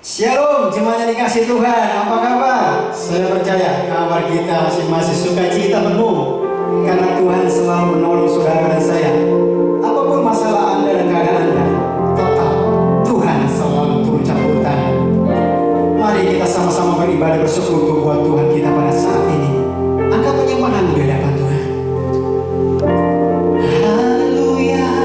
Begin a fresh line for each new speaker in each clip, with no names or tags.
Shalom, jemaat yang dikasih Tuhan, apa kabar? Saya percaya kabar kita masing-masing sukacita penuh karena Tuhan selalu menolong saudara dan saya. Apapun masalah Anda dan keadaan Anda, tetap Tuhan selalu turun campur tangan. Mari kita sama-sama beribadah bersyukur buat Tuhan kita pada saat ini. Angkat penyembahan di hadapan Tuhan.
Hallelujah.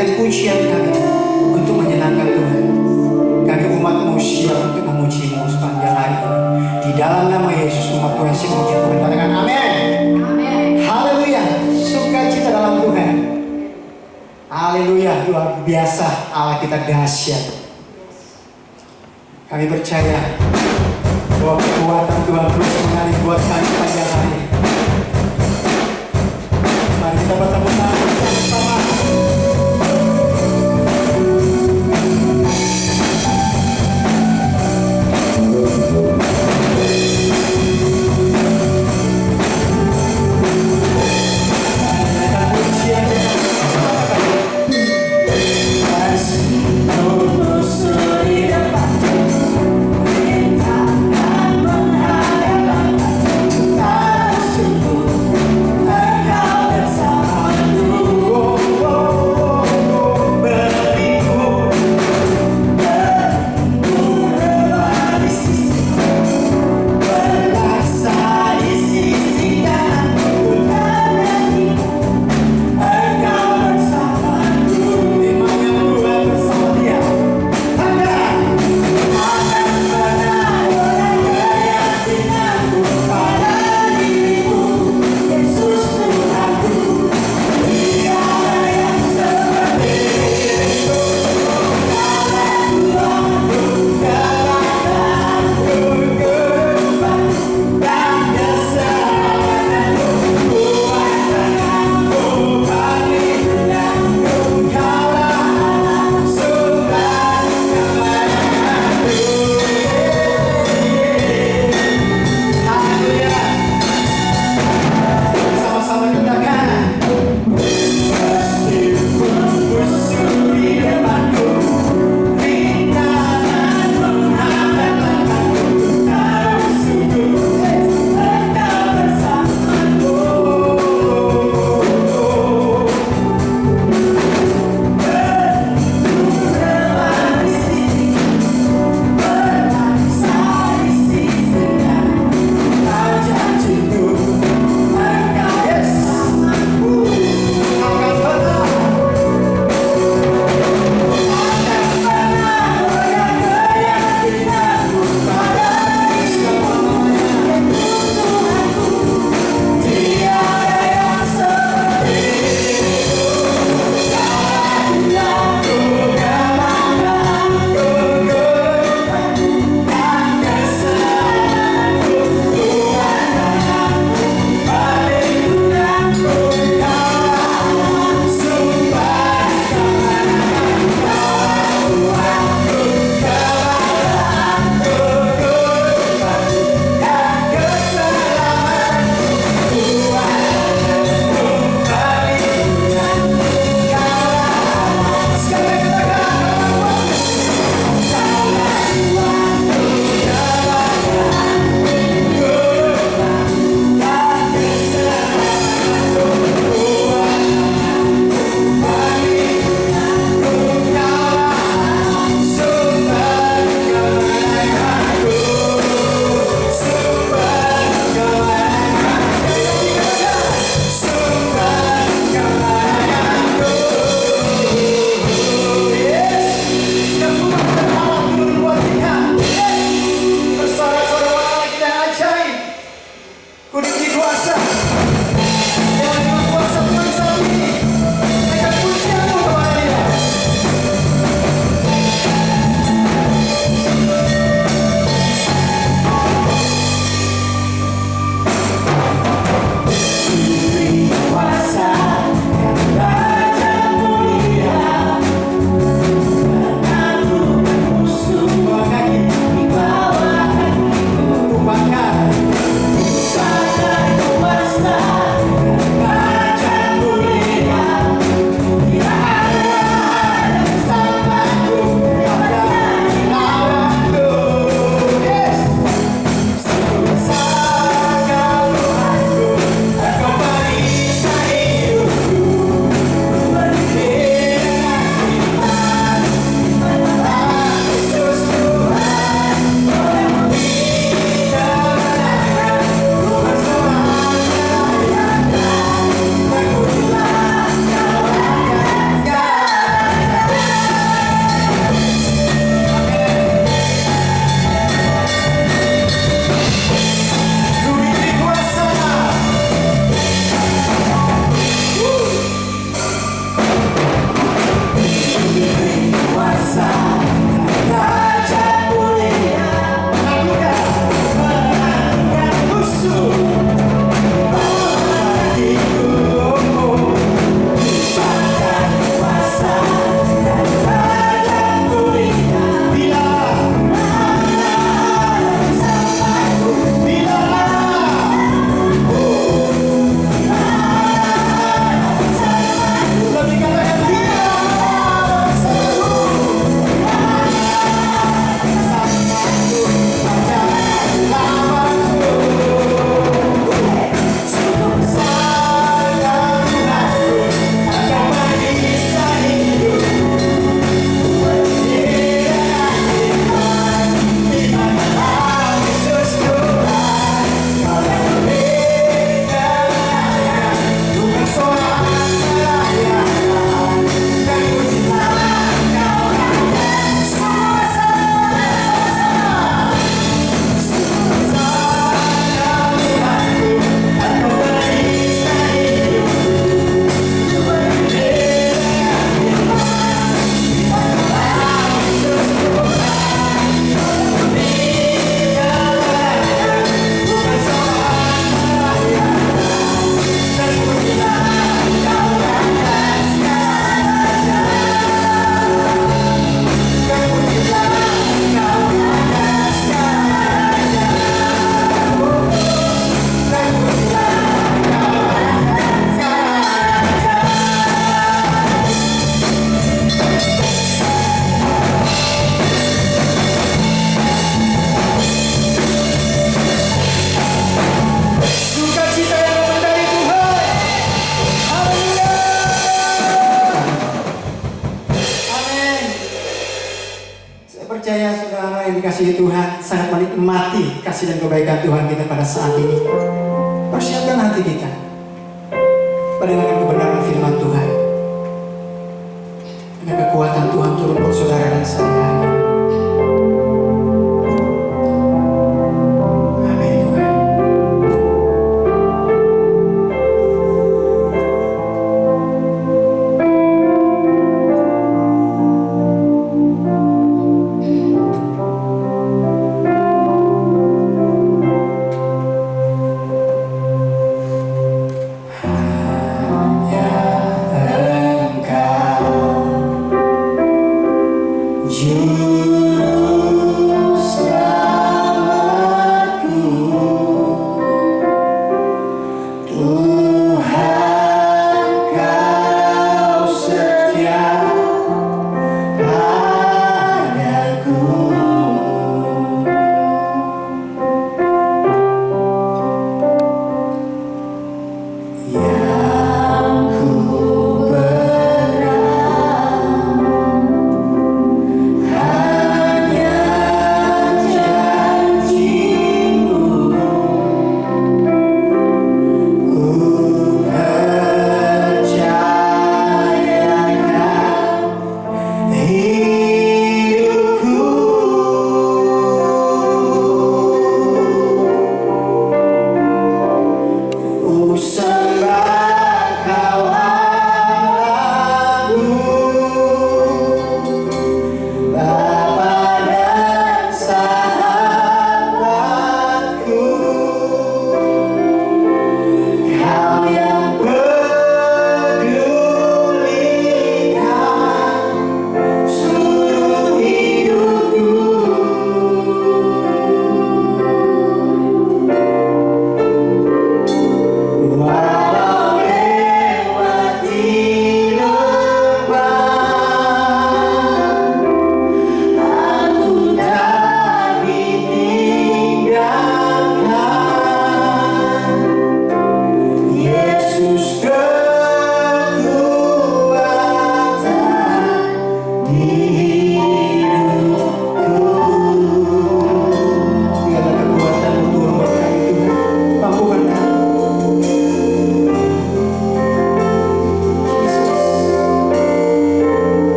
naikkan pujian kami untuk menyenangkan Tuhan. Kami umat-Mu siap untuk memuji-Mu sepanjang hari ini. Di dalam nama Yesus umat Tuhan siap memuji Tuhan. Katakan amin. Haleluya. Sukacita dalam Tuhan. Haleluya. Luar biasa, Allah kita dahsyat. Kami percaya bahwa kekuatan Tuhan terus mengalir buat kami sepanjang hari. Mari kita bertepuk tangan bersama-sama.
Engkau bersama
dikasihi Tuhan, sangat menikmati kasih dan kebaikan Tuhan kita pada saat ini. Persiapkan hati kita mendengarkan kebenaran firman Tuhan. Dengan kekuatan Tuhan turun untuk saudara dan saya. Amin Tuhan. Hanya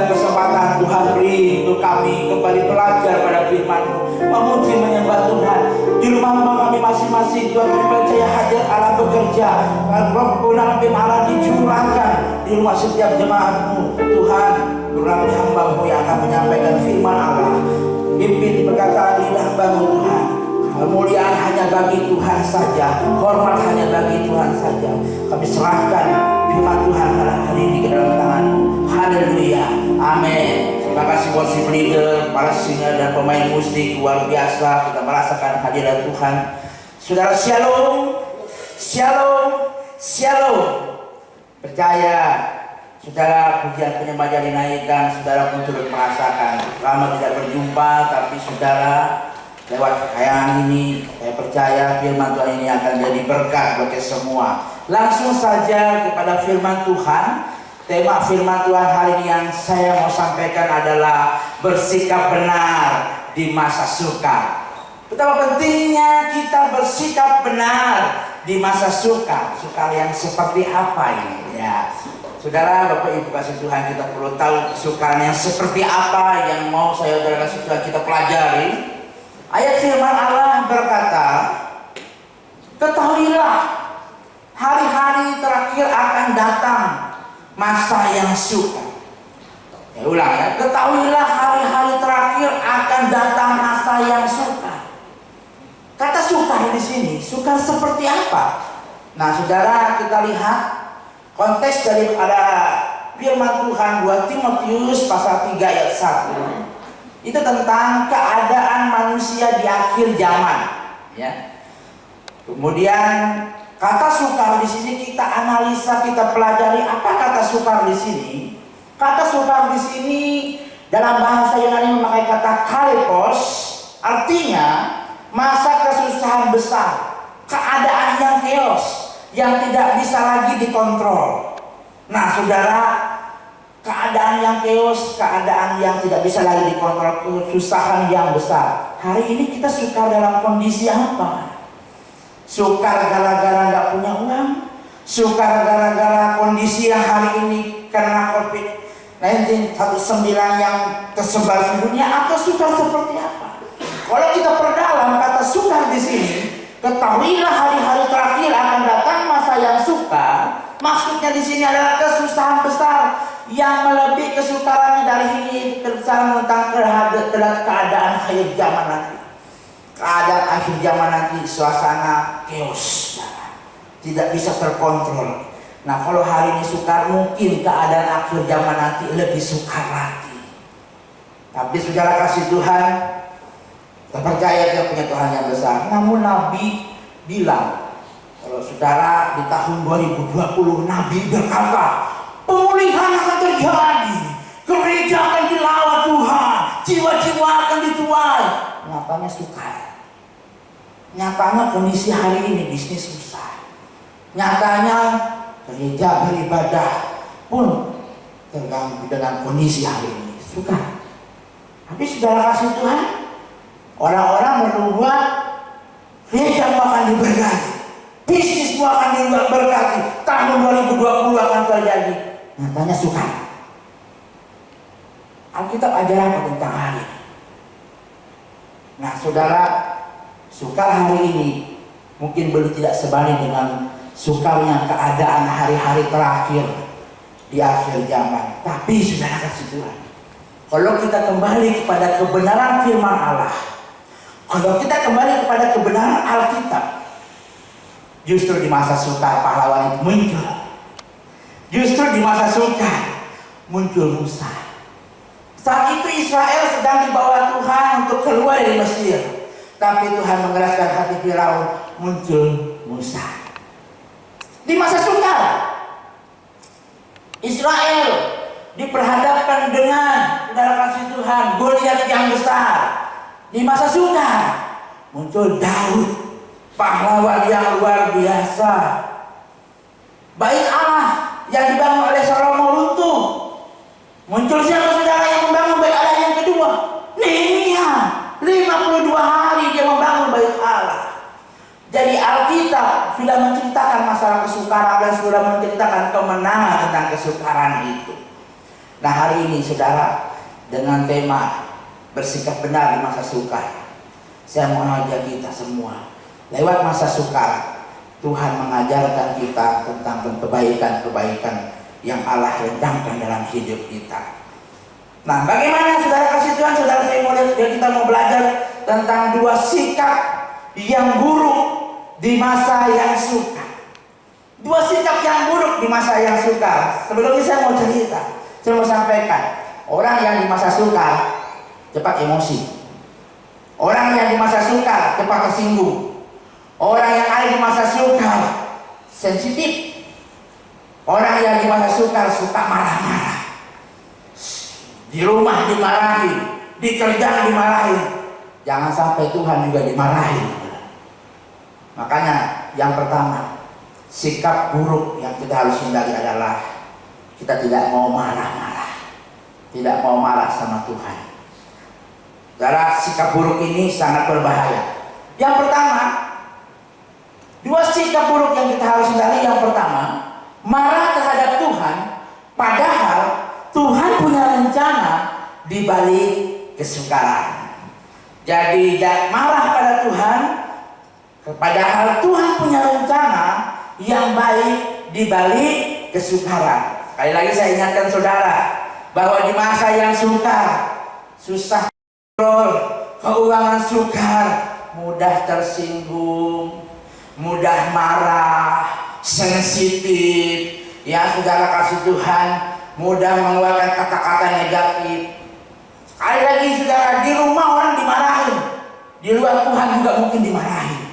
dan kesempatan Tuhan beri untuk kami kembali belajar pada firman-Mu, memuji menyembah Tuhan. Di rumah-rumah kami masing-masing, Tuhan kami percaya hadir Allah bekerja, dan roh kebenaran firman Allah dicurahkan di rumah setiap jemaat-Mu. Tuhan, berkati hamba-Mu yang akan menyampaikan firman Allah. Pimpin perkataan lidah hamba-Mu Tuhan. Kemuliaan hanya bagi Tuhan saja, hormat hanya bagi Tuhan saja. Kami serahkan firman Tuhan pada hari ini ke dalam tangan-Mu. Haleluya, amin. Terima kasih buat si leader, para singer dan pemain musik luar biasa. Kita merasakan hadirat Tuhan. Saudara, shalom, shalom, shalom. Percaya, saudara, pujian penyembah dinaikkan. Saudara pun turut merasakan. Lama tidak berjumpa, tapi saudara, lewat tayangan ini, saya percaya firman Tuhan ini akan jadi berkat bagi semua. Langsung saja kepada firman Tuhan. Tema firman Tuhan hari ini yang saya mau sampaikan adalah bersikap benar di masa sukar. Betapa pentingnya kita bersikap benar di masa sukar. Sukar yang seperti apa ini? Ya, saudara, Bapak Ibu kasih Tuhan, kita perlu tahu kesukaran yang seperti apa yang mau saya kasih Tuhan kita pelajari. Ayat firman Allah berkata, ketahuilah hari-hari terakhir akan datang masa yang sukar. Ya, ulang ya, ketahuilah hari-hari terakhir akan datang masa yang sukar. Kata sukar di sini, sukar seperti apa? Nah, saudara, kita lihat konteks daripada firman Tuhan 2 Timotius pasal 3 ayat 1. Itu tentang keadaan manusia di akhir zaman, ya. Kemudian kata sukar di sini kita analisa, kita pelajari apa kata sukar di sini. Kata sukar di sini dalam bahasa Yunani memakai kata kalepos, artinya masa kesusahan besar, keadaan yang chaos, yang tidak bisa lagi dikontrol. Nah, saudara, keadaan yang chaos, keadaan yang tidak bisa lagi dikontrol, kesusahan yang besar. Hari ini kita sukar dalam kondisi apa? Sukar gara-gara nggak punya uang, sukar gara-gara kondisi yang hari ini karena COVID-19 yang tersebar di dunia, atau sukar seperti apa? Kalau kita perdalam kata sukar di sini, ketahuilah hari-hari terakhir akan datang masa yang sukar. Maksudnya di sini adalah kesusahan besar yang melebihi kesukaran dari ini, kesusahan tentang keadaan akhir zaman nanti. Keadaan akhir zaman nanti suasana chaos, tidak bisa terkontrol. Nah, kalau hari ini sukar, mungkin keadaan akhir zaman nanti lebih sukar lagi. Tapi saudara kasih Tuhan, kita percaya dia punya Tuhan yang besar. Namun Nabi bilang, kalau saudara di tahun 2020 Nabi berkata, pemulihan akan terjadi, gereja akan dilawat Tuhan, jiwa-jiwa akan dituai. Nyatanya sukar. Nyatanya kondisi hari ini bisnis susah. Nyatanya gereja beribadah pun terganggu dengan kondisi hari ini. Sukar. Tapi saudara kasih Tuhan, orang-orang berbuat, gereja akan diberkati, bisnismu akan diberkati, tahun 2020 akan terjadi. Nyatanya sukar. Alkitab ajar apa tentang hari ini? Nah, saudara, sukar hari ini mungkin belum tidak sebanding dengan sukarnya keadaan hari-hari terakhir di akhir zaman. Tapi saudara kasih Tuhan, kalau kita kembali kepada kebenaran firman Allah, kalau kita kembali kepada kebenaran Alkitab, justru di masa sukar pahlawan itu muncul. Justru di masa sukar muncul Musa. Saat itu Israel sedang dibawa Tuhan untuk keluar dari Mesir. Tapi Tuhan mengeraskan hati Firaun, muncul Musa. Di masa sukar, Israel diperhadapkan dengan, saudara kasih Tuhan, Goliat yang besar. Di masa sukar, muncul Daud, pahlawan yang luar biasa. Bait Allah yang dibangun oleh Salomo runtuh. Muncul siapa saudara yang membangun bait Allah yang kedua? Nehemia. 52 hari dia membangun bait Allah. Jadi Alkitab sudah menceritakan masalah kesukaran dan sudah menceritakan kemenangan tentang kesukaran itu. Nah, hari ini saudara, dengan tema bersikap benar di masa sukar, saya mau mengajak kita semua lewat masa sukar. Tuhan mengajarkan kita tentang kebaikan-kebaikan yang Allah rencanakan dalam hidup kita. Nah, bagaimana saudara kasih Tuhan? Saudara, saya mau lihat, kita mau belajar tentang dua sikap yang buruk di masa yang sukar. Dua sikap yang buruk di masa yang sukar. Sebelumnya saya mau cerita, saya mau sampaikan, orang yang di masa sukar cepat emosi. Orang yang di masa sukar cepat tersinggung. Orang yang ada di masa sukar sensitif. Orang yang di masa sukar suka marah-marah. Di rumah dimarahin, di kerjaan dimarahin. Jangan sampai Tuhan juga dimarahin. Makanya yang pertama, sikap buruk yang kita harus hindari adalah kita tidak mau marah-marah. Tidak mau marah sama Tuhan. Karena sikap buruk ini sangat berbahaya. Yang pertama, dua sikap buruk yang kita harus hindari. Yang pertama, marah terhadap Tuhan, padahal Tuhan punya rencana di balik kesukaran. Jadi marah pada Tuhan, padahal Tuhan punya rencana yang baik di balik kesukaran. Sekali lagi saya ingatkan saudara, bahwa di masa yang sukar, susah kontrol, keuangan sukar, mudah tersinggung, mudah marah, sensitif, ya saudara kasih Tuhan, mudah mengeluarkan kata-kata negatif. Sekali lagi saudara, di rumah orang dimarahin, di luar Tuhan juga mungkin dimarahin.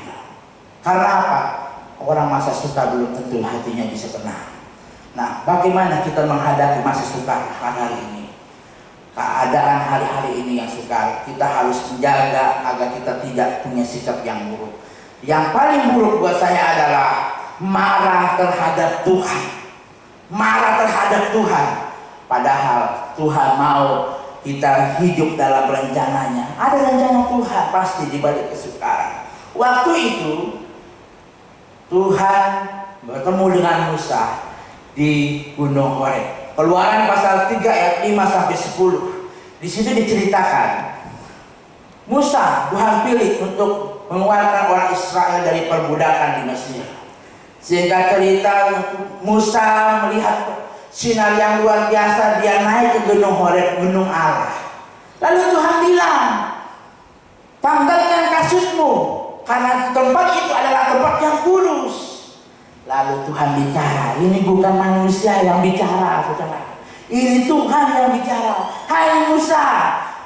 Karena apa? Orang masa sukar belum tentu hatinya bisa tenang. Nah, bagaimana kita menghadapi masa sukar hari ini? Keadaan hari-hari ini yang sukar, kita harus menjaga agar kita tidak punya sikap yang buruk. Yang paling buruk buat saya adalah marah terhadap Tuhan. Marah terhadap Tuhan. Padahal Tuhan mau kita hidup dalam rencananya. Ada rencana Tuhan pasti di balik kesukaran. Waktu itu Tuhan bertemu dengan Musa di Gunung Horeb. Keluaran pasal 3 ayat 5 sampai 10. Di situ diceritakan Musa Tuhan pilih untuk mengeluarkan orang Israel dari perbudakan di Mesir. Sehingga cerita Musa melihat sinar yang luar biasa, dia naik ke Gunung Horeb, gunung Allah. Lalu Tuhan bilang, tanggalkan kasutmu, karena tempat itu adalah tempat yang kudus. Lalu Tuhan bicara, ini bukan manusia yang bicara, saudara. Ini Tuhan yang bicara. Hai Musa,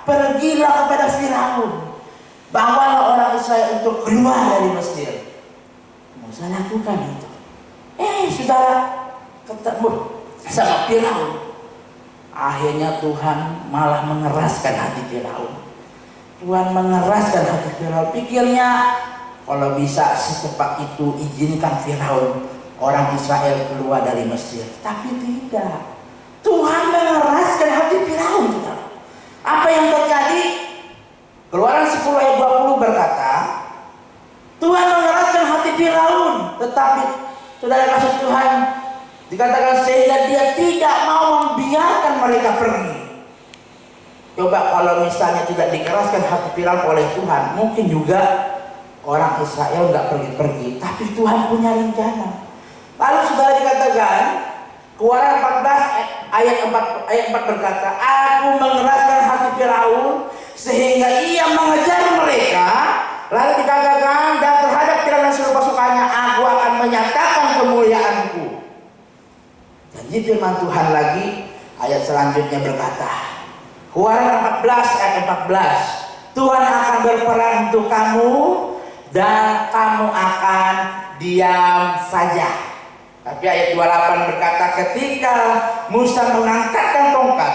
pergilah kepada Firaun, bawalah orang Israel untuk keluar dari Mesir. Musa lakukan itu. Saudara, ketemu sama Firaun. Akhirnya Tuhan malah mengeraskan hati Firaun. Tuhan mengeraskan hati Firaun. Pikirnya, kalau bisa secepat itu izinkan Firaun orang Israel keluar dari Mesir. Tapi tidak. Tuhan mengeraskan hati Firaun. Apa yang terjadi? Keluaran 10 ayat 20 berkata, Tuhan mengeraskan hati Firaun, tetapi saudara kasih Tuhan dikatakan sehingga dia tidak mau membiarkan mereka pergi. Coba kalau misalnya tidak dikeraskan hati Firaun oleh Tuhan, mungkin juga orang Israel nggak pergi-pergi, tapi Tuhan punya rencana. Lalu saudara dikatakan, Keluaran 14 ayat 4 berkata, aku mengeraskan hati Firaun sehingga ia mengejar mereka. Lalu dikatakan, dan terhadap Firaun dan seluruh pasukannya, aku akan menyatakan kemuliaanku. Janji firman Tuhan lagi, ayat selanjutnya berkata, Keluaran 14 ayat 14, Tuhan akan berperang untuk kamu, dan kamu akan diam saja. Tapi ayat 28 berkata, ketika Musa mengangkatkan tongkat,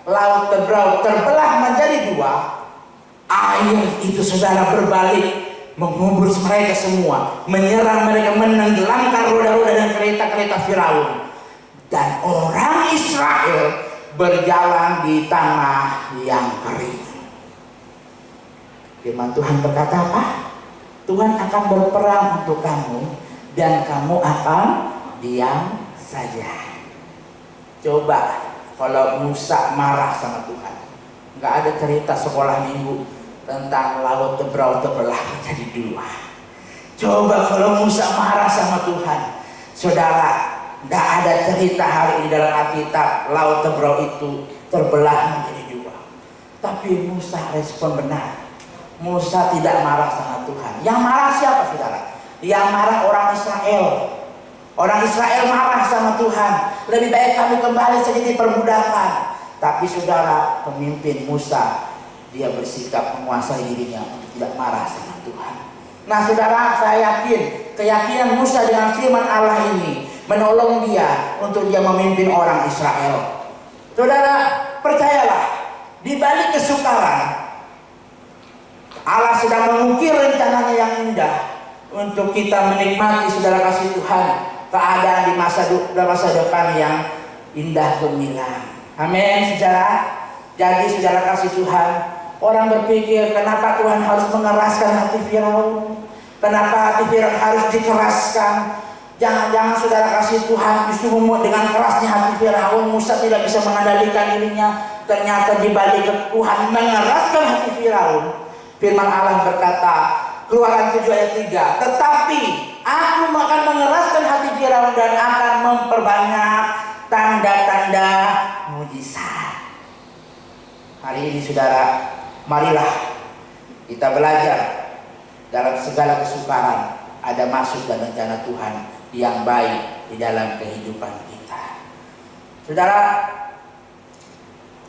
laut terbelah menjadi dua. Air itu saudara berbalik, mengubur mereka semua, menyerang mereka, menenggelamkan roda-roda dan kereta-kereta Firaun. Dan orang Israel berjalan di tanah yang kering. Firman Tuhan berkata apa? Tuhan akan berperang untuk kamu, dan kamu akan diam saja. Coba kalau Musa marah sama Tuhan. Nggak ada cerita sekolah minggu tentang laut Tebrau terbelah menjadi dua. Coba kalau Musa marah sama Tuhan, saudara, nggak ada cerita hari ini dalam Alkitab laut Tebrau itu terbelah menjadi dua. Tapi Musa respon benar. Musa tidak marah sama Tuhan. Yang marah siapa, saudara? Yang marah orang Israel. Orang Israel marah sama Tuhan. Lebih baik kami kembali sedikit perbudakan. Tapi saudara, pemimpin Musa, dia bersikap menguasai dirinya untuk tidak marah sama Tuhan. Nah saudara, saya yakin keyakinan Musa dengan firman Allah ini menolong dia untuk dia memimpin orang Israel. Saudara, percayalah, di balik kesukaran Allah sedang mengukir rencananya yang indah untuk kita menikmati, saudara kasih Tuhan, keadaan di masa depan yang indah gemilang. Amin, saudara. Jadi saudara kasih Tuhan, orang berpikir kenapa Tuhan harus mengeraskan hati Firaun? Kenapa hati Firaun harus dikeraskan? Jangan-jangan saudara kasih Tuhan justru dengan kerasnya hati Firaun Musa tidak bisa mengendalikan dirinya. Ternyata di balik Tuhan mengeraskan hati Firaun, firman Allah berkata, Keluaran 7 ayat 3, tetapi aku akan mengeraskan hati Firaun dan akan memperbanyak tanda-tanda mujizat. Hari ini saudara, marilah kita belajar dalam segala kesukaran ada maksud dan rencana Tuhan yang baik di dalam kehidupan kita. Saudara,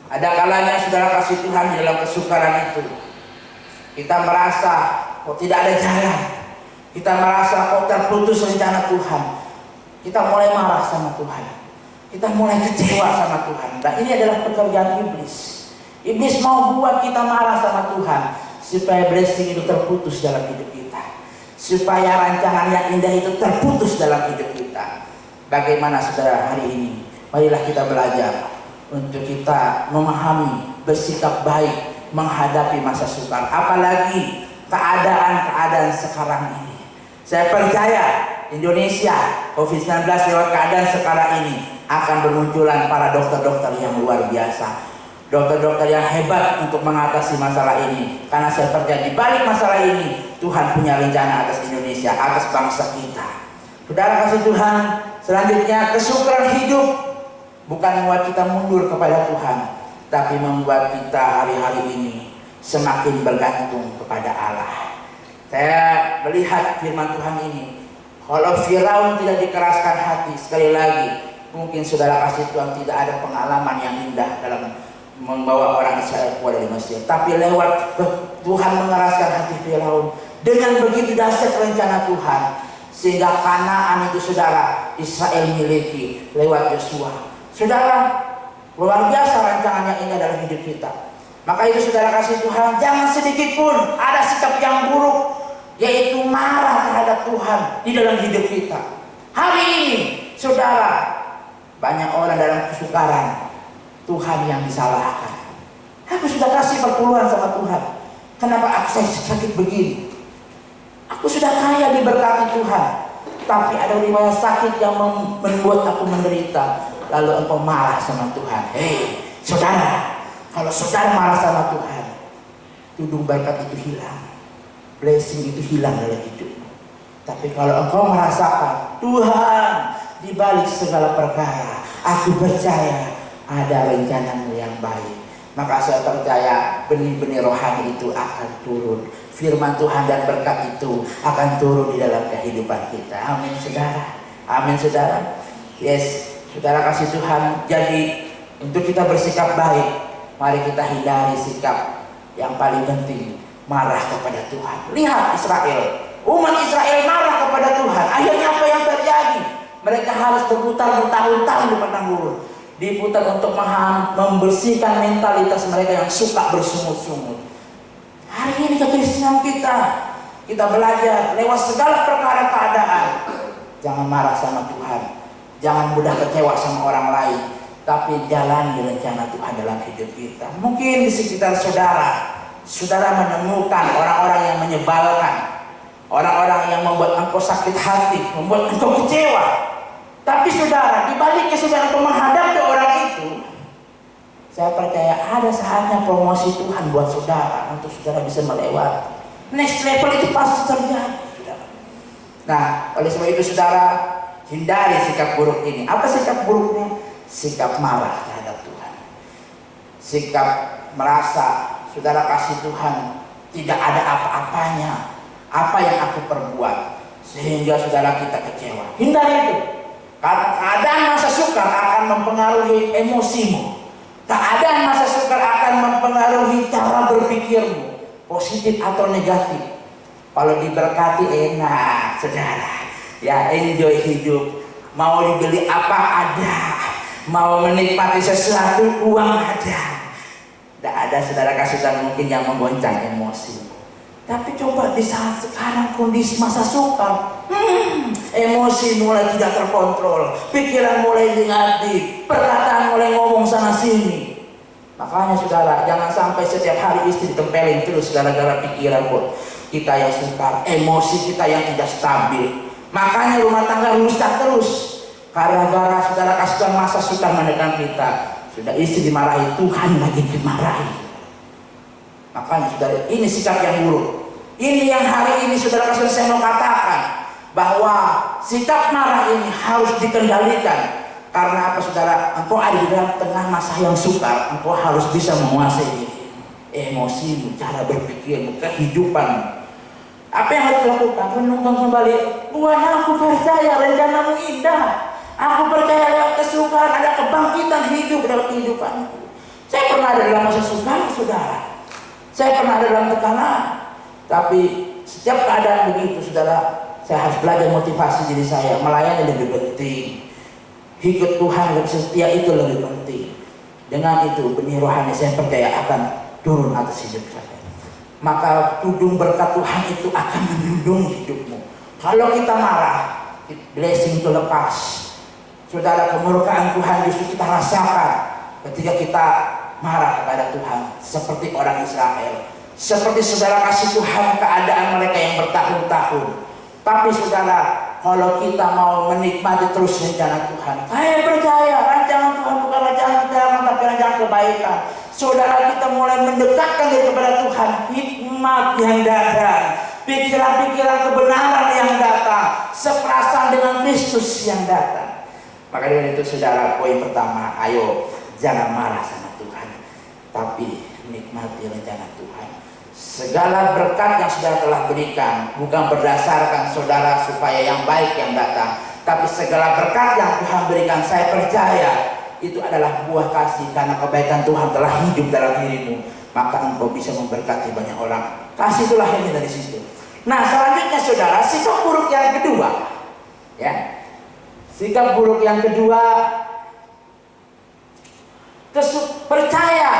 ada kalanya saudara kasih Tuhan di dalam kesukaran itu kita merasa kok tidak ada jalan, kita merasa kok terputus rencana Tuhan, kita mulai marah sama Tuhan, kita mulai kecewa sama Tuhan. Dan ini adalah pekerjaan iblis. Iblis mau buat kita marah sama Tuhan supaya blessing itu terputus dalam hidup kita, supaya rancangan yang indah itu terputus dalam hidup kita. Bagaimana saudara hari ini? Marilah kita belajar untuk kita memahami, bersikap baik menghadapi masa sukar, apalagi keadaan-keadaan sekarang ini. Saya percaya Indonesia COVID-19 lewat keadaan sekarang ini akan bermunculan para dokter-dokter yang luar biasa, dokter-dokter yang hebat untuk mengatasi masalah ini. Karena saya percaya di balik masalah ini Tuhan punya rencana atas Indonesia, atas bangsa kita. Saudara kasih Tuhan, selanjutnya kesukaran hidup bukan membuat kita mundur kepada Tuhan, tapi membuat kita hari-hari ini semakin bergantung kepada Allah. Saya melihat firman Tuhan ini, kalau Firaun tidak dikeraskan hati, sekali lagi mungkin saudara kasih Tuhan tidak ada pengalaman yang indah dalam membawa orang Israel keluar dari Mesir. Tapi lewat Tuhan mengeraskan hati Firaun dengan begitu dahsyat rencana Tuhan, sehingga Kanaan itu saudara Israel miliki lewat Yosua. Saudara, luar biasa rancangan yang indah dalam hidup kita. Maka itu saudara kasih Tuhan, jangan sedikit pun ada sikap yang buruk, yaitu marah terhadap Tuhan di dalam hidup kita. Hari ini saudara, banyak orang dalam kesukaran, Tuhan yang disalahkan. Aku sudah kasih perpuluhan sama Tuhan, kenapa aku sakit begini? Aku sudah kaya diberkati Tuhan, tapi ada riwayat sakit yang membuat aku menderita. Lalu engkau marah sama Tuhan. Hei saudara, kalau saudara marah sama Tuhan, tudung berkat itu hilang, blessing itu hilang dalam hidupmu. Tapi kalau engkau merasakan Tuhan di balik segala perkara, aku percaya ada rencanamu yang baik, maka saya percaya benih-benih rohani itu akan turun. Firman Tuhan dan berkat itu akan turun di dalam kehidupan kita. Amin saudara. Amin saudara. Yes, saudara kasih Tuhan. Jadi untuk kita bersikap baik, mari kita hindari sikap yang paling penting, marah kepada Tuhan. Lihat Israel, umat Israel marah kepada Tuhan. Akhirnya apa yang terjadi? Mereka harus berputar bertahun-tahun di padang gurun, diputar untuk membersihkan mentalitas mereka yang suka bersungut-sungut. Hari ini kekristenan kita belajar lewat segala perkara keadaan. Jangan marah sama Tuhan, jangan mudah kecewa sama orang lain, tapi jalani rencana Tuhan dalam hidup kita. Mungkin di sekitar saudara menemukan orang-orang yang menyebalkan, orang-orang yang membuat engkau sakit hati, membuat engkau kecewa. Tapi saudara, di baliknya saudara menghadapi orang itu, Saya percaya ada saatnya promosi Tuhan buat saudara untuk saudara bisa melewati. Next level itu pasti terjadi. Nah, oleh sebab itu saudara, hindari sikap buruk ini. Apa sikap buruknya? Sikap marah terhadap Tuhan. Sikap merasa saudara kasih Tuhan tidak ada apa-apanya, apa yang aku perbuat, sehingga saudara kita kecewa. Hindari itu. Karena keadaan masa sukar akan mempengaruhi emosimu. Keadaan masa sukar akan mempengaruhi cara berpikirmu, positif atau negatif. Kalau diberkati enak, saudara. Ya, enjoy hidup. Mau dibeli apa ada. Mau menikmati sesuatu, uang ada. Tidak ada saudara kasihan mungkin yang menggoncang emosi. Tapi coba di saat sekarang kondisi masa sukar, emosi mulai tidak terkontrol, pikiran mulai negatif, perkataan mulai ngomong sana sini. Makanya saudara, jangan sampai setiap hari istri ditempelin terus gara-gara pikiran kita yang sukar, emosi kita yang tidak stabil. Makanya rumah tangga rusak terus gara-gara saudara kasihan masa sukar menekan kita. Sudah istri dimarahi, Tuhan lagi dimarahi. Makanya saudara, ini sikap yang buruk. Ini yang hari ini saudara kasihan saya mau katakan, bahwa sikap marah ini harus dikendalikan. Karena apa saudara? Engkau ada di dalam tengah masa yang sukar, engkau harus bisa menguasai diri, emosimu, cara berpikirmu, kehidupan. Apa yang harus dilakukan? Renungkan kembali. Tuhan, aku percaya rencanamu indah. Aku percaya lewat kesukaran ada kebangkitan hidup dalam kehidupanku. Saya pernah ada dalam masa sukar, saudara. Saya pernah ada dalam tekanan. Tapi setiap keadaan begitu, saudara, saya harus belajar motivasi diri saya. Melayani lebih penting. Ikut Tuhan dan setia itu lebih penting. Dengan itu benih rohani saya percaya akan turun atas hidup saya. Maka tudung berkat Tuhan itu akan menudung hidupmu. Kalau kita marah, blessing itu lepas. Saudara, kemurkaan Tuhan justru kita rasakan ketika kita marah kepada Tuhan. Seperti orang Israel, seperti saudara kasih Tuhan keadaan mereka yang bertahun-tahun. Tapi saudara, kalau kita mau menikmati terus rencana Tuhan, saya percaya rancangan Tuhan bukan rancangan kejahatan tapi rancangan kebaikan. Saudara, kita mulai mendekatkan diri kepada Tuhan, hikmat yang datang, pikiran-pikiran kebenaran yang datang, seperasaan dengan Kristus yang datang. Maka dengan itu saudara, poin pertama, ayo jangan marah sama Tuhan, tapi nikmati rencana Tuhan. Segala berkat yang saudara telah berikan bukan berdasarkan saudara supaya yang baik yang datang, tapi segala berkat yang Tuhan berikan, saya percaya itu adalah buah kasih karena kebaikan Tuhan telah hidup dalam dirimu. Maka engkau bisa memberkati banyak orang. Kasih itulah yang dari situ. Nah, selanjutnya saudara, sikap buruk yang kedua, ya. Sikap buruk yang kedua, percaya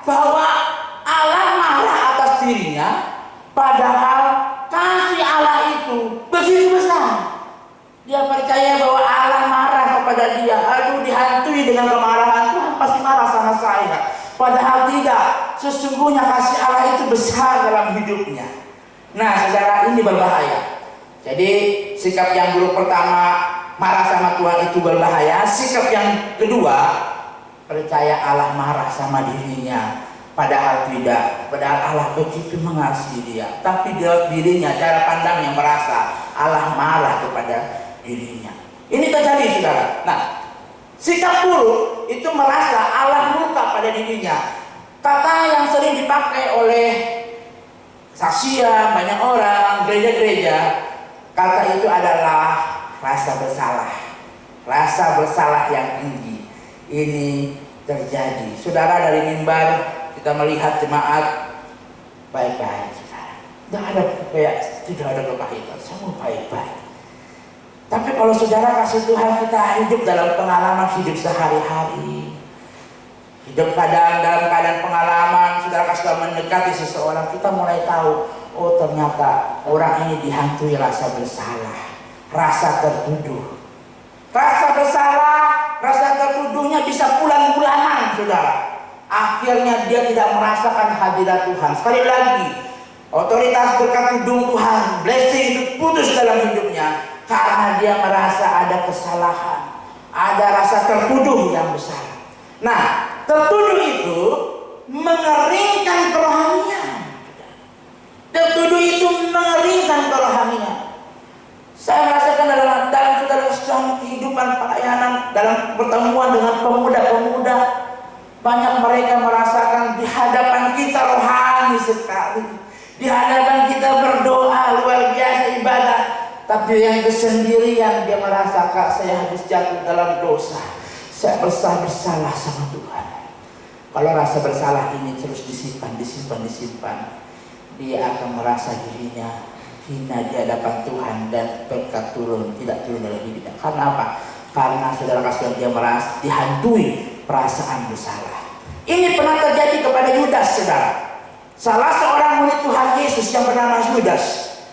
bahwa Allah marah atas dirinya, padahal kasih Allah itu begitu besar. Dia percaya bahwa Allah marah kepada dia. Aduh, dihantui dengan kemarahan, Tuhan pasti marah sama saya. Padahal tidak, sesungguhnya kasih Allah itu besar dalam hidupnya. Nah saudara, ini berbahaya. Jadi sikap yang buruk pertama, marah sama Tuhan, itu berbahaya. Sikap yang kedua, percaya Allah marah sama dirinya, padahal tidak. Padahal Allah begitu mengasihi dia, tapi dirinya, cara pandang yang merasa Allah marah kepada dirinya. Ini terjadi saudara. Nah, sikap buruk itu merasa Allah murka pada dirinya. Kata yang sering dipakai oleh saksian banyak orang, gereja-gereja, kata itu adalah rasa bersalah. Rasa bersalah yang tinggi. Ini terjadi. Saudara, dari mimbar kita melihat jemaat baik-baik, saudara. Tidak ada kepahitan, semua baik-baik. Tapi kalau saudara kasih Tuhan kita hidup dalam pengalaman hidup sehari-hari, hidup dalam keadaan pengalaman, saudara kasih Tuhan mendekati seseorang, kita mulai tahu, oh ternyata orang ini dihantui rasa bersalah, rasa tertuduh. Rasa bersalah, rasa tertuduhnya bisa bulan-bulanan, saudara. Akhirnya dia tidak merasakan hadirat Tuhan. Sekali lagi, otoritas berkat tudung Tuhan, blessing itu putus dalam hidupnya karena dia merasa ada kesalahan, ada rasa tertuduh yang besar. Nah, tertuduh itu mengeringkan kerohanian. Tertuduh itu mengeringkan kerohanian. Saya merasakan dalam kehidupan pelayanan, dalam pertemuan dengan pemuda-pemuda, banyak mereka merasakan di hadapan kita rohani sekali, di hadapan kita berdoa luar biasa ibadah, tapi yang kesendirian dia merasakan saya habis jatuh dalam dosa, saya bersalah sama Tuhan. Kalau rasa bersalah ini terus disimpan, dia akan merasa dirinya hina di hadapan Tuhan dan berkat tidak turun dalam hidupnya. Karena apa? Karena saudara kasihan dia merasa dihantui perasaan bersalah. Ini pernah terjadi kepada Yudas, saudara. Salah seorang murid Tuhan Yesus yang bernama Yudas,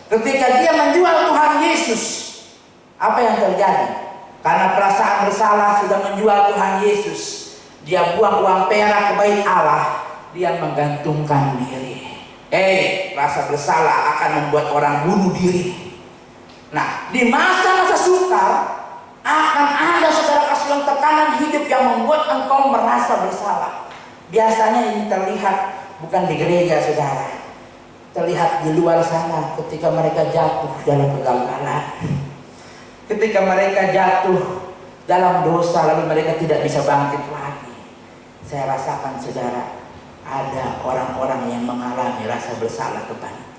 ketika dia menjual Tuhan Yesus, apa yang terjadi? Karena perasaan bersalah sudah menjual Tuhan Yesus, dia buang uang perak ke bait Allah, dia menggantungkan diri. Rasa bersalah akan membuat orang bunuh diri. Nah, di masa-masa sukar akan ada saudara kasihan tekanan hidup yang membuat engkau merasa bersalah. Biasanya ini terlihat bukan di gereja, saudara. Terlihat di luar sana ketika mereka jatuh dalam kegagalan. Ketika mereka jatuh dalam dosa lalu mereka tidak bisa bangkit lagi. Saya rasakan, saudara, ada orang-orang yang mengalami rasa bersalah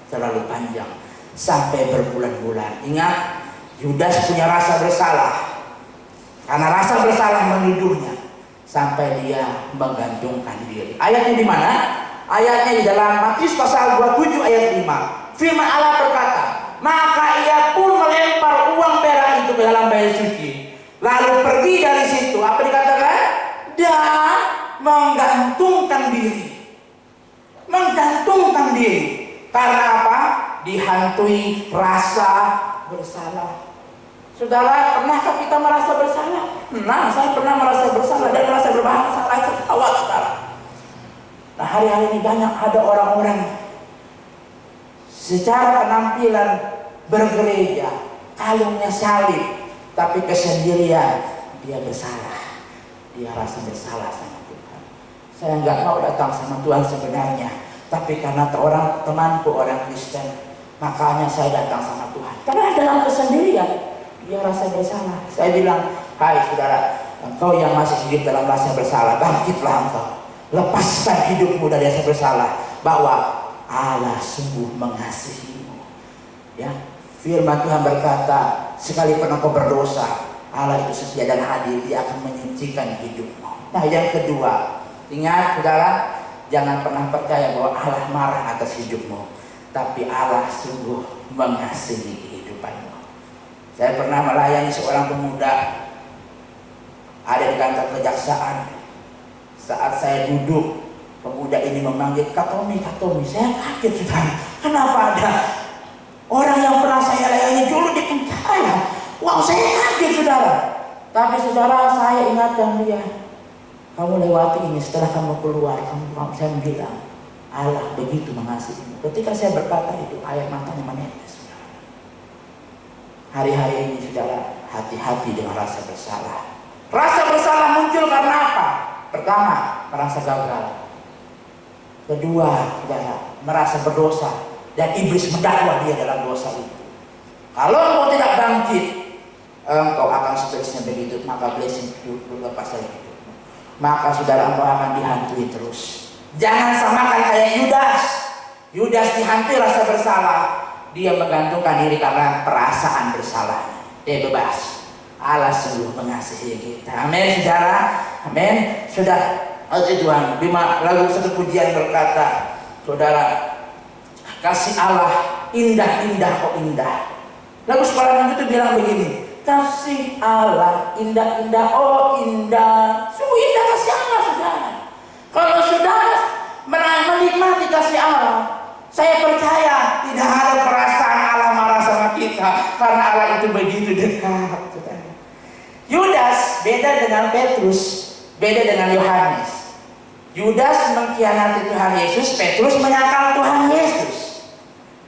terlalu panjang sampai berbulan-bulan. Ingat, Yudas punya rasa bersalah karena rasa bersalah menuduhnya sampai dia menggantungkan diri. Ayatnya di mana? Ayatnya di dalam Matius pasal 27 ayat 5. Firman Allah berkata, maka ia pun melempar uang perak itu ke dalam bait suci, lalu pergi dari situ. Apa dikatakan? Dan menggantungkan diri. Menggantungkan diri. Karena apa? Dihantui rasa bersalah. Saudara, pernahkah kita merasa bersalah? Nah, saya pernah merasa bersalah dan merasa bersalah awal, saudara. Nah, hari-hari ini banyak ada orang-orang secara penampilan bergereja, kalungnya salib, tapi kesendirian dia bersalah. Dia rasa bersalah sama Tuhan. Saya nggak mau datang sama Tuhan sebenarnya, tapi karena orang temanku orang Kristen, makanya saya datang sama Tuhan. Karena dalam kesendirian dia rasa bersalah. Saya bilang, hai saudara, engkau yang masih hidup dalam rasa bersalah, bangkitlah engkau, lepaskan hidupmu dari rasa bersalah, bahwa Allah sungguh mengasihimu. Ya, firman Tuhan berkata, sekalipun engkau berdosa, Allah itu setia dan adil, dia akan menyucikan hidupmu. Nah, yang kedua, ingat saudara, jangan pernah percaya bahwa Allah marah atas hidupmu, tapi Allah sungguh mengasihi kehidupanmu. Saya pernah melayani seorang pemuda ada di kantor kejaksaan. Saat saya duduk, pemuda ini memanggil Katomi, Katomi. Saya kaget, saudara. Kenapa ada orang yang pernah saya layani dulu di penjara? Wow, saya kaget, saudara. Tapi saudara, saya ingatkan dia, kamu lewati ini, setelah kamu keluar, saya bilang, Allah begitu mengasihimu. Ketika saya berkata itu, air matanya menetes. Hari-hari ini, saudara, hati-hati dengan rasa bersalah. Rasa bersalah muncul karena apa? Pertama, merasa gagal. Kedua, saudara, merasa berdosa dan iblis mendakwa dia dalam dosa itu. Kalau engkau tidak bangkit, engkau akan seterusnya begitu, maka blessing itu lepas dari hidupmu. Maka saudara, engkau akan dihantui terus. Jangan samakan kayak Yudas. Yudas dihantui rasa bersalah, dia menggantungkan diri karena perasaan bersalah. Dia bebas. Allah sungguh mengasihi kita. Amin, saudara. Amin. Sudah, Tuhan. Lagu satu pujian berkata, saudara, kasih Allah indah-indah kok indah. Lagu sekarang itu bilang begini, kasih Allah indah-indah oh indah. Sungguh indah kasih Allah, saudara. Kalau saudara menikmati kasih Allah, saya percaya tidak ada perasaan Allah marah sama kita, karena Allah itu begitu dekat, saudara. Yudas beda dengan Petrus, beda dengan Yohanes. Yudas mengkhianati Tuhan Yesus, Petrus menyangkal Tuhan Yesus.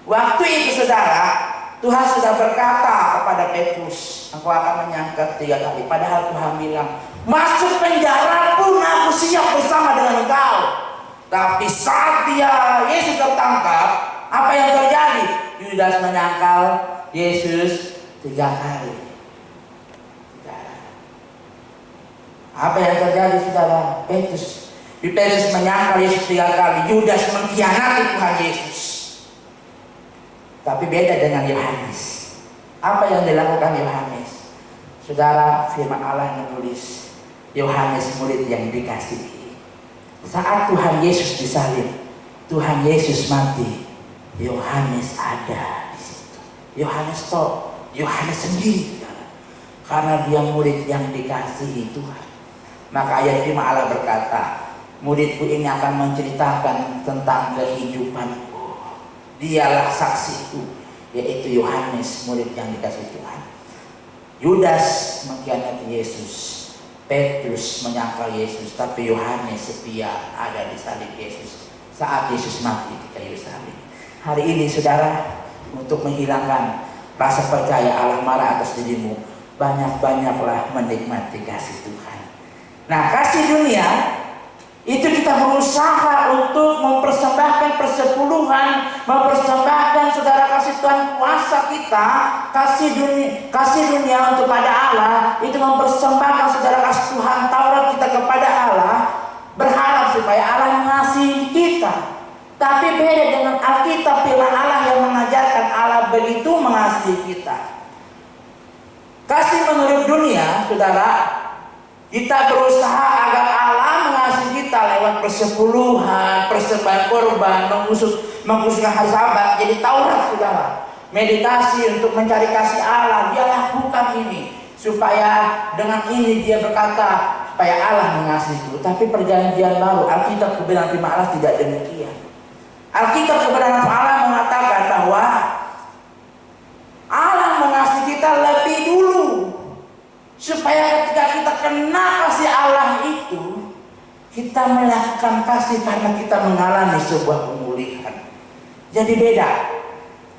Waktu itu, saudara, Tuhan sudah berkata kepada Petrus, engkau akan menyangkal 3 kali. Padahal Tuhan bilang, Masuk penjara pun aku siap bersama dengan engkau. Tapi saat Yesus tertangkap, apa yang terjadi? Yudas menyangkal Yesus 3 kali. Apa yang terjadi, saudara? Petrus menyangkal Yesus 3 kali. Yudas mengkhianati Tuhan Yesus. Tapi beda dengan Yohanes. Apa yang dilakukan Yohanes? Saudara, firman Allah menulis, Yohanes murid yang dikasihi. Saat Tuhan Yesus disalib, Tuhan Yesus mati, Yohanes ada di situ. Yohanes sendiri, karena dia murid yang dikasihi Tuhan. Maka ayat firman Allah berkata, muridku ini akan menceritakan tentang kehidupanku. Dialah saksiku, yaitu Yohanes, murid yang dikasihi Tuhan. Yudas mengkhianati Yesus, Petrus menyangkal Yesus, tapi Yohanes setia ada di salib Yesus saat Yesus mati di kayu salib. Hari ini, saudara, untuk menghilangkan rasa percaya Allah marah atas dirimu, banyak-banyaklah menikmati kasih Tuhan. Nah, kasih dunia itu kita berusaha untuk mempersembahkan persepuluhan, mempersembahkan, saudara, kasih Tuhan kuasa kita, kasih dunia untuk pada Allah, itu mempersembahkan, saudara, kasih Tuhan Taurat kita kepada Allah, berharap supaya Allah mengasihi kita. Tapi beda dengan Alkitab, firman Allah yang mengajarkan Allah begitu mengasihi kita. Kasih menurut dunia, saudara, kita berusaha agar Allah mengasihi kita lewat persepuluhan, persembahan korban, mengkhususkan hari Sabat. Jadi Taurat, saudara, meditasi untuk mencari kasih Allah, dia lakukan ini supaya dengan ini dia berkata supaya Allah mengasihiku. Tapi perjanjian baru, Alkitab kebenaran firman Allah tidak demikian. Alkitab kebenaran Allah mengatakan bahwa Allah mengasihi kita lebih dulu, supaya ketika kita kena kasih Allah itu, kita melakukan kasih karena kita mengalami sebuah pemulihan. Jadi beda.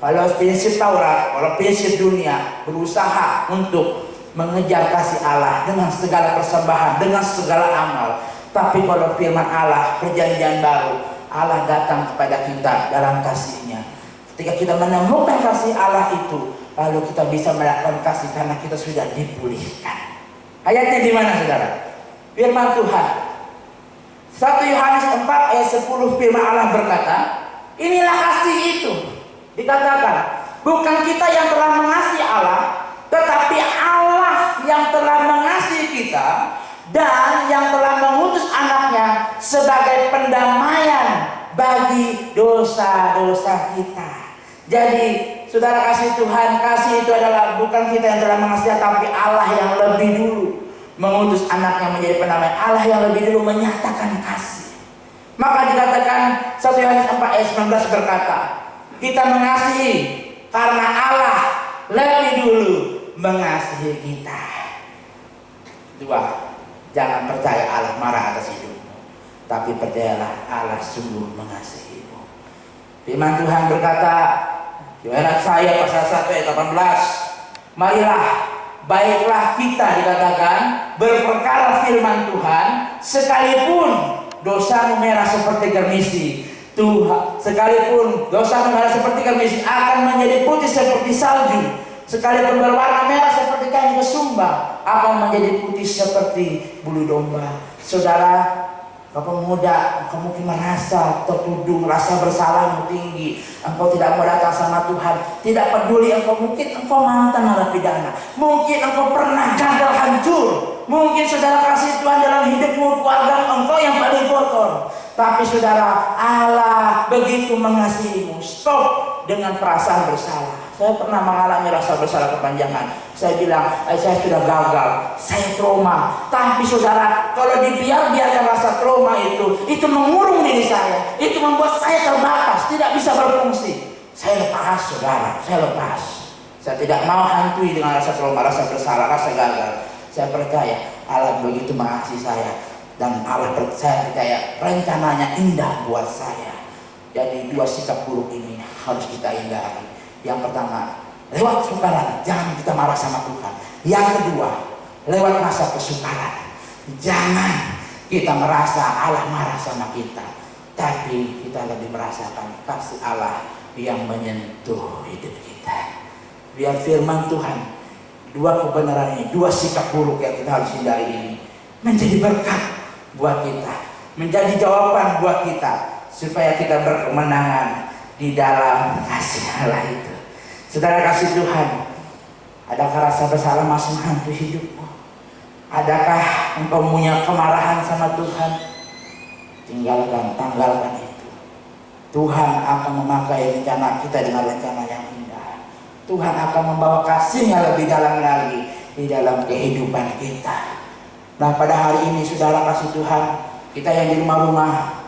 Kalau prinsip Taurat, kalau prinsip dunia berusaha untuk mengejar kasih Allah dengan segala persembahan, dengan segala amal. Tapi kalau firman Allah, perjanjian baru, Allah datang kepada kita dalam kasih-Nya. Ketika kita menemukan kasih Allah itu, lalu kita bisa melakukan kasih karena kita sudah dipulihkan. Ayatnya di mana, saudara? Firman Tuhan 1 Yohanes 4 ayat 10, firman Allah berkata, inilah kasih itu. Dikatakan, bukan kita yang telah mengasihi Allah, tetapi Allah yang telah mengasihi kita dan yang telah mengutus anaknya sebagai pendamaian bagi dosa-dosa kita. Jadi, saudara, kasih Tuhan, kasih itu adalah bukan kita yang telah mengasihi, tapi Allah yang lebih dulu mengutus anaknya menjadi pendamaian. Allah yang lebih dulu menyatakan kasih. Maka dikatakan 1 Yohanes 4 ayat 19 berkata, kita mengasihi karena Allah lebih dulu mengasihi kita. 2. Jangan percaya Allah marah atas hidupmu, tapi percayalah Allah sungguh mengasihimu. Firman Tuhan berkata, Yohanes saya pasal 1 ayat 18, marilah, baiklah kita, dikatakan, berperkara firman Tuhan, sekalipun dosamu merah seperti germisi, Tuhan, sekalipun dosamu merah seperti germisi akan menjadi putih seperti salju, sekalipun berwarna merah seperti kain kesumba akan menjadi putih seperti bulu domba. Saudara, kau pemuda, engkau mungkin merasa tertuduh, rasa bersalahmu tinggi, engkau tidak mau datang sama Tuhan, tidak peduli mungkin engkau mantan narapidana, mungkin engkau pernah gagal hancur, mungkin saudara kasih Tuhan dalam hidupmu, keluarga engkau yang paling kotor. Tapi saudara, Allah begitu mengasihimu. Stop dengan perasaan bersalah. Saya pernah mengalami rasa bersalah kepanjangan. Saya bilang, saya sudah gagal, saya trauma. Tapi saudara, kalau dibiarkan rasa trauma itu mengurung diri saya, itu membuat saya terbatas, tidak bisa berfungsi. Saya lepas, saudara, saya lepas. Saya tidak mau hantui dengan rasa trauma, rasa bersalah, rasa gagal. Saya percaya Allah begitu mengasihi saya, dan Allah percaya rencananya indah buat saya. Jadi 2 sikap buruk ini harus kita hindari. Yang pertama, lewat kesukaran jangan kita marah sama Tuhan. Yang kedua, lewat masa kesukaran Jangan kita merasa Allah marah sama kita, tapi kita lebih merasakan kasih Allah yang menyentuh hidup kita. Biar firman Tuhan, dua kebenaran ini, dua sikap buruk yang kita harus hindari ini menjadi berkat buat kita, menjadi jawaban buat kita, supaya kita berkemenangan di dalam kasih Allah itu. Saudara kasih Tuhan, adakah rasa bersalah masih menghantui hidupmu? Adakah engkau punya kemarahan sama Tuhan? Tanggalkan itu. Tuhan akan memakai rencana kita dengan rencana yang indah. Tuhan akan membawa kasih-Nya lebih dalam lagi di dalam kehidupan kita. Nah, pada hari ini saudara kasih Tuhan, kita yang di rumah-rumah,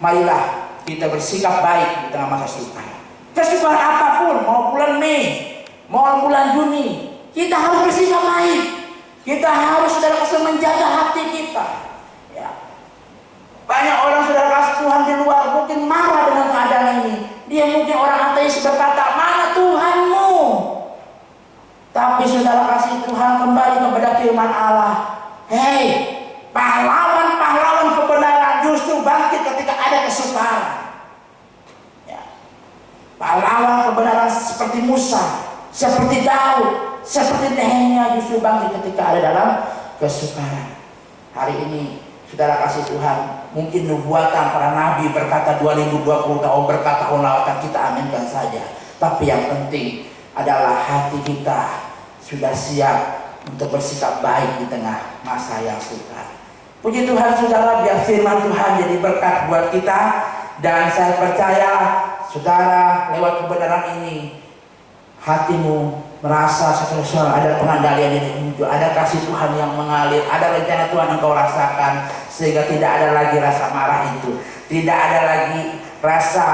marilah kita bersikap baik di tengah masa sukar. Kesukaran apapun, mau bulan Mei, mau bulan Juni, kita harus bersikap baik. Kita harus saudara kasih menjaga hati kita. Ya. Banyak orang saudara kasih Tuhan di luar mungkin marah dengan keadaan ini. Dia mungkin orang ateis berkata, mana Tuhanmu? Tapi saudara kasih Tuhan kembali kepada firman Allah. Hei, pahlawan-pahlawan kebenaran justru bangkit ketika ada kesukaran. Ya. Pahlawan kebenaran seperti Musa, seperti Daud, seperti Nehemia justru bangkit ketika ada dalam kesukaran. Hari ini saudara kasih Tuhan, mungkin nubuatan para nabi berkata 2020 tahun berkata lawatan, kita aminkan saja. Tapi yang penting adalah hati kita sudah siap untuk bersikap baik di tengah masa yang sukar. Puji Tuhan saudara, biar firman Tuhan jadi berkat buat kita. Dan saya percaya saudara lewat kebenaran ini hatimu merasa sesuatu, ada pengandalian ini, ada kasih Tuhan yang mengalir, ada rencana Tuhan yang kau rasakan, sehingga tidak ada lagi rasa marah itu, tidak ada lagi rasa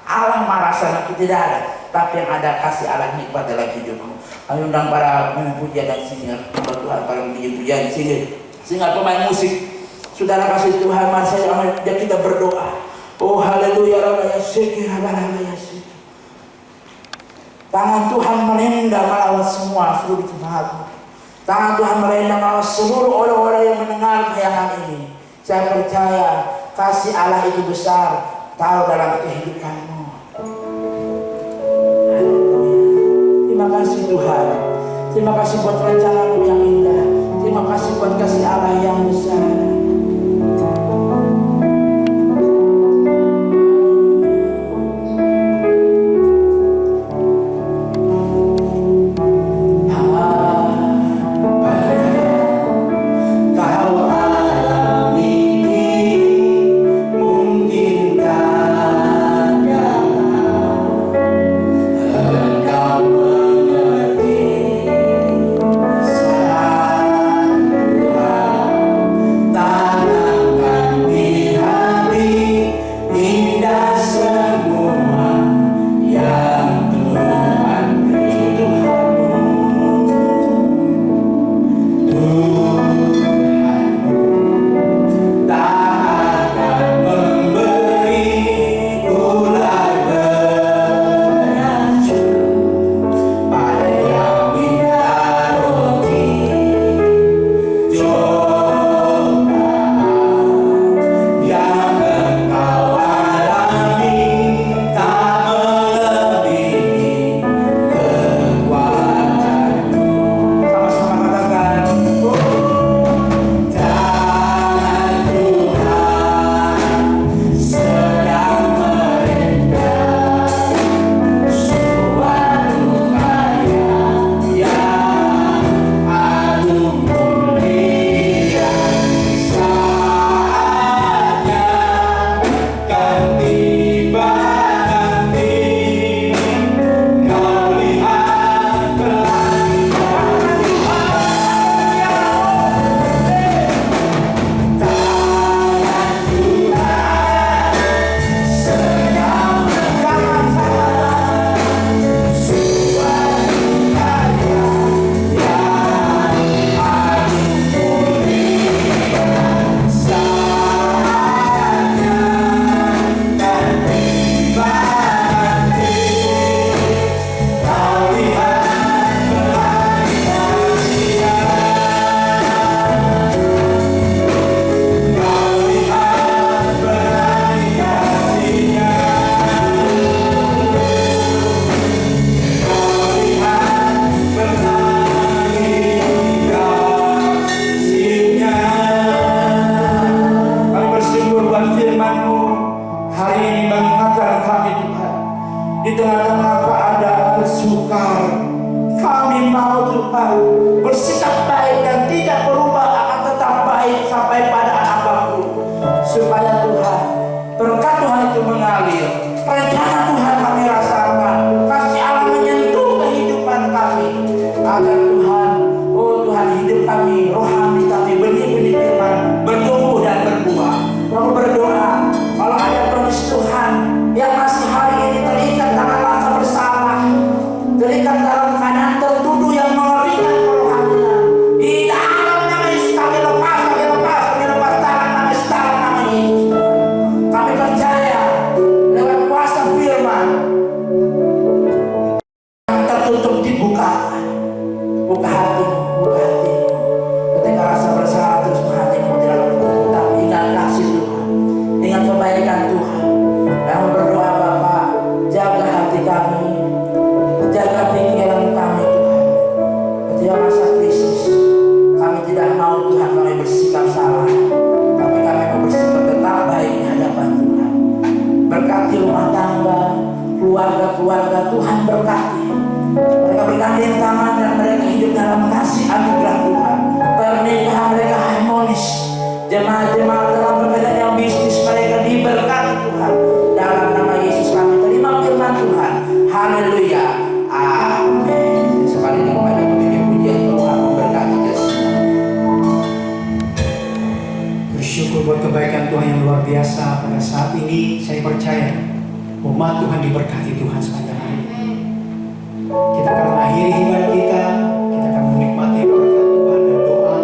Allah marah sama kita, tidak ada, tapi yang ada kasih Allah nikmat dalam hidupmu. Kami undang para pujian dan singer, Tuhan para pujian singer pemain musik, saudara kasih Tuhan, mari kita berdoa. Oh haleluya, Rabbaya syukur, Rabbaya syukur. Tangan Tuhan merendam melawan semua seluruh jemaat. Tangan Tuhan merendam melawan seluruh orang-orang yang mendengar tayangan ini. Saya percaya kasih Allah itu besar tahu dalam kehidupanmu. Terima kasih Tuhan. Terima kasih buat rencana-Mu yang indah. Terima kasih buat kasih Allah yang besar. Tuhan berkati. Mereka bergandeng tangan dan mereka hidup dalam kasih anugerah Tuhan. Pernikahan mereka harmonis. Jemaat-jemaat dalam berbagai bisnis mereka diberkati Tuhan. Dalam nama Yesus kami terima firman Tuhan. Haleluya. Amin. Sekali lagi kepada pemimpin pujian Tuhan memberkati kita semua.
Bersyukur buat kebaikan Tuhan yang luar biasa pada saat ini. Saya percaya umat Tuhan diberkati Tuhan sepanjang hari. Kita akan mengakhiri ibadah kita. Kita akan menikmati berkat Tuhan dan doa.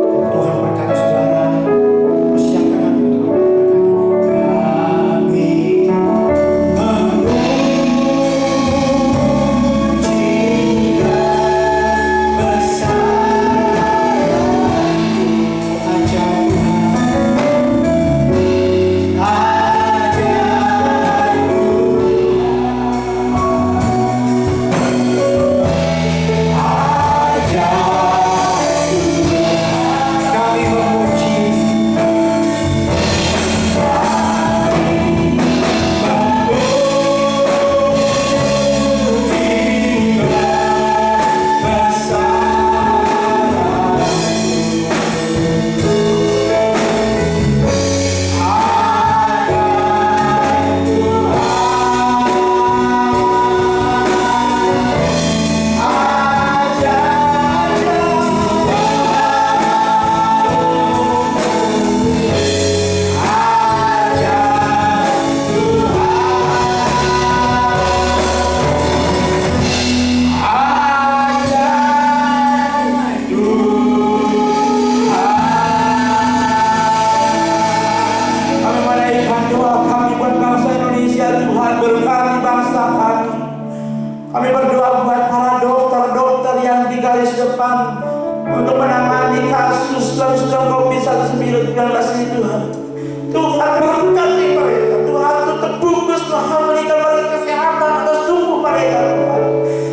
Dan Tuhan berkati saudara. Persiapkan hati untuk berkati.
Kami berdoa buat para dokter-dokter yang di garis depan untuk menangani kasus COVID-19 ini Tuhan. Tuhan berkati mereka. Tuhan tutup bungkus Tuhan berikan mereka kesehatan atas tubuh mereka Tuhan.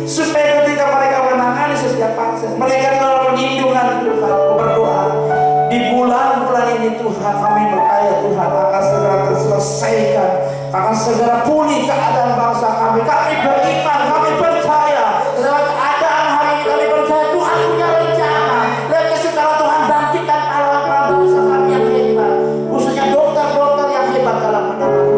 Supaya ketika mereka menangani setiap pasien, mereka dalam perlindungan Tuhan. Berdoa di bulan-bulan ini Tuhan kami percaya Tuhan akan segera terselesaikan, akan segera pulih keadaan bangsa kami. Kami beriman, kami percaya lewat keadaan hari ini kami percaya Tuhan punya rencana. Lewat kesukaan Tuhan bangkitkan para bangsa kami yang hebat, khususnya dokter-dokter yang hebat dalam menangani.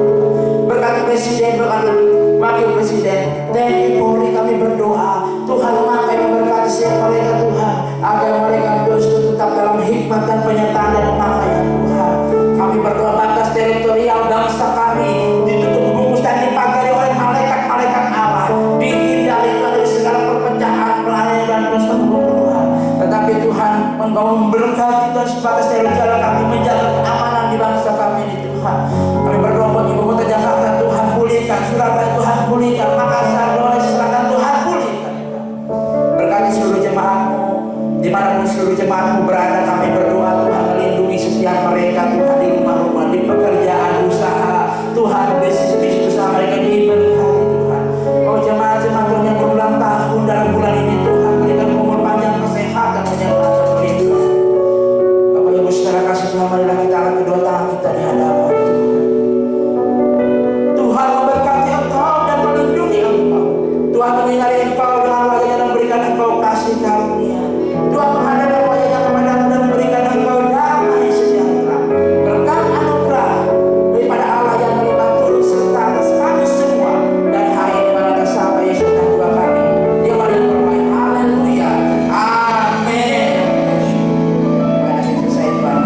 Berkati Presiden, berkati Wakil Presiden, TNI Polri kami berdoa Tuhan memakai memberkati setiap mereka Tuhan, agar mereka terus tetap dalam hikmat dan penyertaan dan pemakaian Tuhan. Kami berdoa batas teritorial bangsa kami ditutup bungkus dan dipagari oleh malaikat-malaikat Allah, dihindari dari segala perpecahan, pelarian dan perseteruan. Tetapi Tuhan Engkau memberkati Tuhan sebatas teritorial kami, menjaga keamanan di bangsa kami ini Tuhan. Kami berdoa buat ibu kota Jakarta Tuhan pulihkan, Surabaya Tuhan pulihkan, Makassar, Flores Selatan Tuhan pulihkan. Berkati seluruh jemaatmu, dimanapun seluruh jemaatmu berada, kami berdoa Tuhan melindungi setiap mereka Tuhan di rumah-rumah, di pekerjaan, usaha Tuhan, bisnis usaha mereka diberkati Tuhan. Oh jemaat-jemaat Tuhan yang berulang tahun dalam bulan ini Tuhan, berikan umur panjang, kesehatan, menyertai dan melindungi. Bapak Ibu saudara kasih Tuhan, marilah kita angkat kedua tangan kita di hadapan Tuhan memberkati engkau dan melindungi engkau. Tuhan menyinari engkau dengan wajahnya dan berikan engkau kasih karunia. Tuhan menghadapkan wajahnya kepadamu dan berikan engkau damai sejahtera. Berkat anugerah daripada Allah yang melimpah turut serta atas kami semua dari hari ini malam sampai Yesus dan dua kami. Dia mari bermain. Haleluya. Amin. Pada selesai Tuhan.